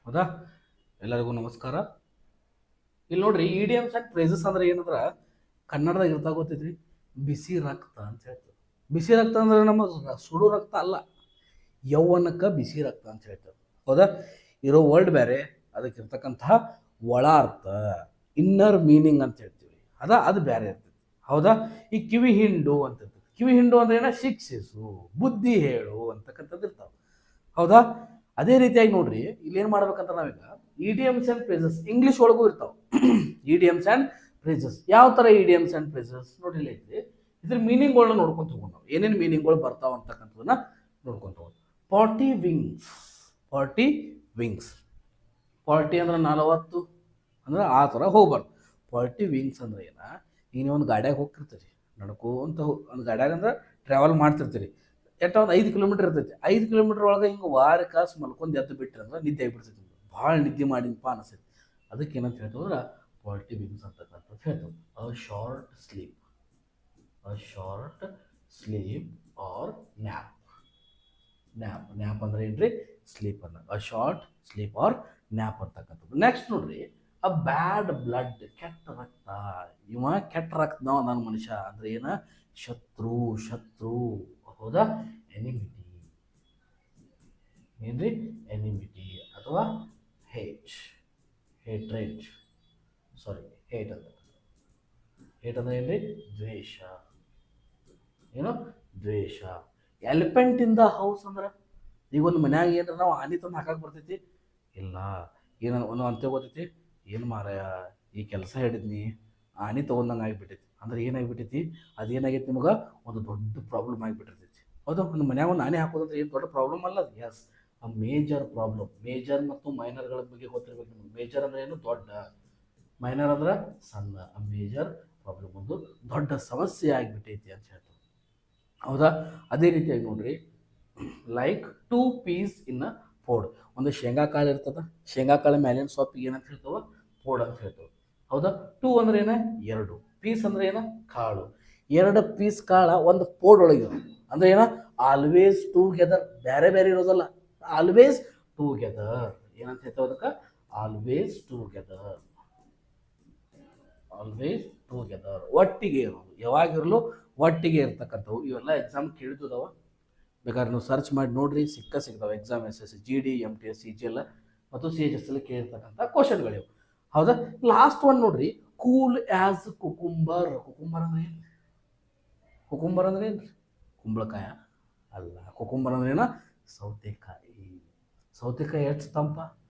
ಹೌದಾ. ಎಲ್ಲರಿಗೂ ನಮಸ್ಕಾರ. ಇಲ್ಲಿ ನೋಡ್ರಿ, ಇಡಿಯಮ್ಸ್ ಆ್ಯಂಡ್ ಫ್ರೇಸಸ್ ಅಂದ್ರೆ ಏನಂದ್ರೆ ಕನ್ನಡದಾಗ ಇರ್ತಾ ಗೊತ್ತೈತ್ರಿ, ಬಿಸಿ ರಕ್ತ ಅಂತ ಹೇಳ್ತಾರೆ. ಬಿಸಿ ರಕ್ತ ಅಂದ್ರೆ ನಮ್ಮ ಸುಡು ರಕ್ತ ಅಲ್ಲ, ಯೌವನಕ್ಕೆ ಬಿಸಿ ರಕ್ತ ಅಂತ ಹೇಳ್ತಾರೆ. ಹೌದಾ. ಇರೋ ವರ್ಡ್ ಬೇರೆ, ಅದಕ್ಕಿರ್ತಕ್ಕಂತಹ ಒಳ ಅರ್ಥ, ಇನ್ನರ್ ಮೀನಿಂಗ್ ಅಂತ ಹೇಳ್ತೀವಿ, ಅದು ಬೇರೆ ಇರ್ತೈತಿ. ಹೌದಾ. ಈ ಕಿವಿ ಹಿಂಡು ಅಂತ ಇರ್ತದೆ. ಕಿವಿ ಹಿಂಡು ಅಂದ್ರೆ ಏನ, ಶಿಕ್ಷಿಸು, ಬುದ್ಧಿ ಹೇಳು ಅಂತಕ್ಕಂಥದ್ದು ಇರ್ತಾವೆ. ಹೌದಾ. ಅದೇ ರೀತಿಯಾಗಿ ನೋಡ್ರಿ, ಇಲ್ಲಿ ಏನು ಮಾಡ್ಬೇಕಂತ ನಾವೀಗ ಇಡಿಯಮ್ಸ್ ಆ್ಯಂಡ್ ಫ್ರೇಸಸ್ ಇಂಗ್ಲೀಷ್ ಒಳಗೂ ಇರ್ತಾವೆ. ಇಡಿಯಮ್ಸ್ ಆ್ಯಂಡ್ ಫ್ರೇಸಸ್ ಯಾವ ಥರ ಇಡಿಯಮ್ಸ್ ಆ್ಯಂಡ್ ಫ್ರೇಸಸ್ ನೋಡ್ರಿ, ಇಲ್ಲಿ ಐತಿ. ಇದ್ರ ಮೀನಿಂಗ್ಗಳನ್ನ ನೋಡ್ಕೊಂತ ಹೋಗೋಣ ನಾವು, ಏನೇನು ಮೀನಿಂಗ್ಗಳು ಬರ್ತಾವ ಅಂತಕ್ಕಂಥದನ್ನ ನೋಡ್ಕೊಂತ ಹೋಗೋಣ. Party wings. Party wings. Party ಅಂದ್ರೆ 40 ಅಂದ್ರೆ ಆ ಥರ ಹೋಗ್ಬಾರ್ದು. ಪಾರ್ಟಿ ವಿಂಗ್ಸ್ ಅಂದ್ರೆ ಏನ, ಈಗ ನೀವು ಒಂದು ಗಾಡ್ಯಾಗ ಹೋಗ್ತಿರ್ತೀರಿ, ನಡ್ಕೋಂತ ಒಂದು ಗಾಡ್ಯಾಗ ಅಂದ್ರೆ ಟ್ರಾವೆಲ್ ಮಾಡ್ತಿರ್ತೀರಿ. ಎಟ್ಟ ಒಂದು 5 ಕಿಲೋಮೀಟರ್ ಇರ್ತೈತಿ. 5 ಕಿಲೋಮೀಟರ್ ಒಳಗೆ ಹಿಂಗೆ ವಾರ ಕಾಸು ಮಲ್ಕೊಂಡು ಎದ್ದು ಬಿಟ್ರಿ ಅಂದ್ರೆ ನಿದ್ದೆ ಆಗಿಬಿಡ್ತೈತಿ. ಭಾಳ ನಿದ್ದೆ ಮಾಡಿನಪ್ಪ ಅನಿಸ್ತೈತಿ. ಅದಕ್ಕೆ ಏನಂತ ಹೇಳ್ತಂದ್ರೆ ಪಾರ್ಟಿ ವಿಂಗ್ಸ್ ಅಂತಕ್ಕಂಥದ್ದು ಹೇಳ್ತೇವೆ. A short sleep. A short sleep or nap. Nap ಅಂದ್ರೆ ಏನ್ರಿ, ಸ್ಲೀಪ್ ಅನ್ನ. A short sleep or nap ಅಂತಕ್ಕಂಥದ್ದು. ನೆಕ್ಸ್ಟ್ ನೋಡ್ರಿ, ಅ ಬ್ಯಾಡ್ ಬ್ಲಡ್, ಕೆಟ್ಟ ರಕ್ತ. ಇವ ಕೆಟ್ಟ ರಕ್ತದವ ನನ್ನ ಮನುಷ್ಯ ಅಂದ್ರೆ ಏನ, ಶತ್ರು. ಹೌದಾ. ಎನಿಮಿಟಿ. ಏನ್ರಿ, ಎನಿಮಿಟಿ ಅಥವಾ ಹೇಟ್. ಹೇಟ್ರೇಟ್. ಸಾರಿ, ಹೇಟ್ ಅಂತ. ಹೇಟ್ ಅಂದ್ರೆ ಏನ್ರಿ, ದ್ವೇಷ. ಏನು, ದ್ವೇಷ. ಎಲಿಫೆಂಟ್ ಇನ್ ದ ಹೌಸ್ ಅಂದ್ರೆ, ಈಗ ಒಂದು ಮನ್ಯಾಗ ಏನಾರ ನಾವು ಆನೆ ತಂದು ಹಾಕಕ್ಕೆ ಬರ್ತೈತಿ ಇಲ್ಲ, ಏನು ಒಂದು ಅಂತ ಗೊತ್ತೈತಿ, ಏನು ಮಾರಾಯ ಈ ಕೆಲಸ ಹಿಡಿದ್ನಿ ಆನೆ ತೊಗೊಂಡಂಗೆ ಆಗಿಬಿಟ್ಟೈತಿ ಅಂದ್ರೆ ಏನಾಗಿಬಿಟ್ಟೈತಿ, ಅದೇನಾಗೈತಿ ನಿಮಗೆ, ಒಂದು ದೊಡ್ಡ ಪ್ರಾಬ್ಲಮ್ ಆಗಿಬಿಟ್ಟಿರ್ತೈತಿ. ಹೌದು. ಒಂದು ಮನ್ಯಾಗ ಒಂದು ಆನೆ ಹಾಕೋದಂದ್ರೆ ಏನು ದೊಡ್ಡ ಪ್ರಾಬ್ಲಮ್ ಅಲ್ಲ ಅದು. ಎಸ್, ಆ ಮೇಜರ್ ಪ್ರಾಬ್ಲಮ್. ಮೇಜರ್ ಮತ್ತು ಮೈನರ್ಗಳ ಬಗ್ಗೆ ಗೊತ್ತಿರ್ಬೇಕು ನಿಮಗೆ. ಮೇಜರ್ ಅಂದ್ರೆ ಏನು, ದೊಡ್ಡ. ಮೈನರ್ ಅಂದ್ರೆ ಸಣ್ಣ. ಆ ಮೇಜರ್ ಪ್ರಾಬ್ಲಮ್ ಒಂದು ದೊಡ್ಡ ಸಮಸ್ಯೆ ಆಗಿಬಿಟ್ಟೈತಿ ಅಂತ ಹೇಳ್ತಾರೆ. ಹೌದಾ. ಅದೇ ರೀತಿಯಾಗಿ ನೋಡ್ರಿ, ಲೈಕ್ 2 ಪೀಸ್ ಇನ್ ಅ ಪೋಡ್. ಒಂದು ಶೇಂಗಾ ಕಾಳು ಇರ್ತದ, ಶೇಂಗಾ ಕಾಳು ಮೇಲಿನ ಸೊಪ್ಪಿಗೆ ಏನಂತ ಹೇಳ್ತಾವ, ಪೋಡ್ ಅಂತ ಹೇಳ್ತಾವ. ಹೌದಾ. 2 ಅಂದ್ರೆ ಏನ, 2. ಪೀಸ್ ಅಂದ್ರೆ ಏನ, ಕಾಳು. 2 ಪೀಸ್ ಕಾಳ ಒಂದು ಪೋಡ್ ಒಳಗೆ ಅಂದ್ರೆ ಏನ, ಆಲ್ವೇಸ್ ಟುಗೆದರ್. ಬೇರೆ ಬೇರೆ ಇರೋದಲ್ಲ, ಆಲ್ವೇಸ್ ಟುಗೆದರ್. ಏನಂತ ಹೇಳ್ತಾವ ಅದಕ್ಕೆ, ಆಲ್ವೇಸ್ ಟುಗೆದರ್. ಆಲ್ವೇಸ್ ಟುಗೆದರ್, ಒಟ್ಟಿಗೆ ಇರೋದು. ಯಾವಾಗಿರಲು ಒಟ್ಟಿಗೆ ಇರ್ತಕ್ಕಂಥವು. ಇವೆಲ್ಲ ಎಕ್ಸಾಮ್ ಕೇಳಿದವ, ಬೇಕಾದ್ರೆ ನೀವು ಸರ್ಚ್ ಮಾಡಿ ನೋಡ್ರಿ, ಸಿಗ್ತಾವೆ. Exam S G D, MTS, CGL ಮತ್ತು CHS ಅಲ್ಲಿ ಕೇಳಿರ್ತಕ್ಕಂಥ ಕ್ವಶನ್ಗಳಿವು. ಹೌದಾ. ಲಾಸ್ಟ್ ಒನ್ ನೋಡ್ರಿ, ಕೂಲ್ ಆ್ಯಸ್ ಕುಕುಂಬರ್. ಕುಕುಂಬರ್ ಅಂದ್ರೆ ಏನು, ಕುಕುಂಬರ್ ಅಂದ್ರೆ ಏನು, ಕುಂಬಳಕಾಯ ಅಲ್ಲ. ಕುಕುಂಬರ್ ಅಂದ್ರೆ ಏನ, ಸೌತೆಕಾಯಿ. ಸೌತೆಕಾಯಿ ಎಷ್ಟು ತಂಪ,